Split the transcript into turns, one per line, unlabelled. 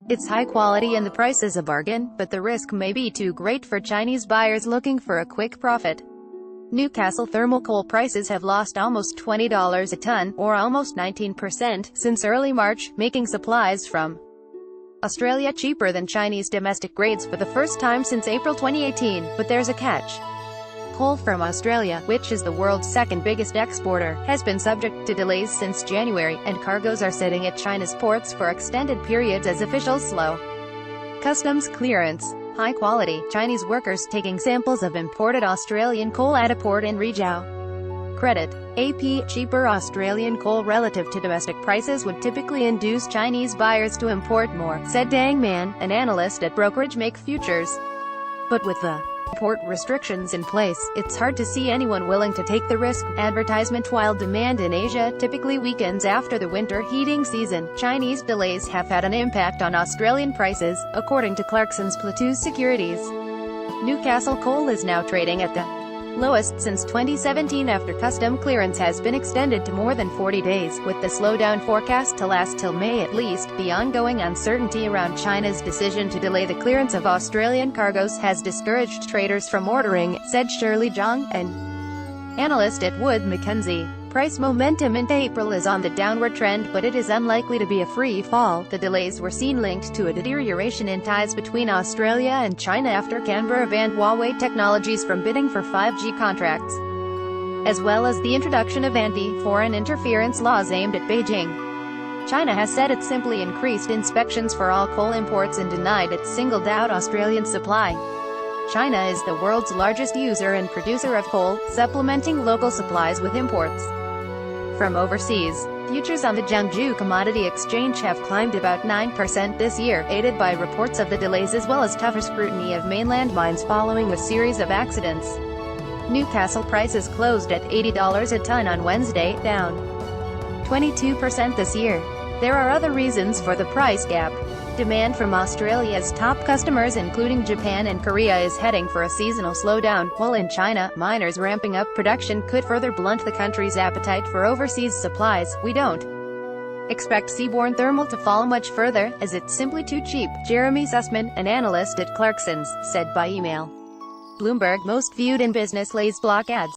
It's high quality and the price is a bargain, but the risk may be too great for Chinese buyers looking for a quick profit. Newcastle thermal coal prices have lost almost $20 a ton, or almost 19%, since early March, making supplies from Australia cheaper than Chinese domestic grades for the first time since April 2018, but there's a catch. Coal from Australia, which is the world's second biggest exporter, has been subject to delays since January, and cargoes are sitting at China's ports for extended periods as officials slow customs clearance. High-quality, Chinese workers taking samples of imported Australian coal at a port in Rizhao. Credit. AP. Cheaper Australian coal relative to domestic prices would typically induce Chinese buyers to import more, said Dang Man, an analyst at brokerage Make Futures. But with the import restrictions in place, it's hard to see anyone willing to take the risk. Advertisement. While demand in Asia typically weakens after the winter heating season, Chinese delays have had an impact on Australian prices, according to Clarksons Plateau Securities. Newcastle coal is now trading at the lowest since 2017 after custom clearance has been extended to more than 40 days, with the slowdown forecast to last till May at least. The ongoing uncertainty around China's decision to delay the clearance of Australian cargoes has discouraged traders from ordering, said Shirley Zhang, an analyst at Wood Mackenzie. Price momentum into April is on the downward trend, but it is unlikely to be a free fall. The delays were seen linked to a deterioration in ties between Australia and China after Canberra banned Huawei Technologies from bidding for 5G contracts, as well as the introduction of anti-foreign interference laws aimed at Beijing. China has said it simply increased inspections for all coal imports and denied it singled out Australian supply. China is the world's largest user and producer of coal, supplementing local supplies with imports from overseas. Futures on the Jiangsu Commodity Exchange have climbed about 9% this year, aided by reports of the delays as well as tougher scrutiny of mainland mines following a series of accidents. Newcastle prices closed at $80 a ton on Wednesday, down 22% this year. There are other reasons for the price gap. Demand from Australia's top customers including Japan and Korea is heading for a seasonal slowdown, while in China, miners ramping up production could further blunt the country's appetite for overseas supplies. We don't expect seaborne thermal to fall much further, as it's simply too cheap, Jeremy Sussman, an analyst at Clarksons, said by email. Bloomberg. Most viewed in business lays block ads.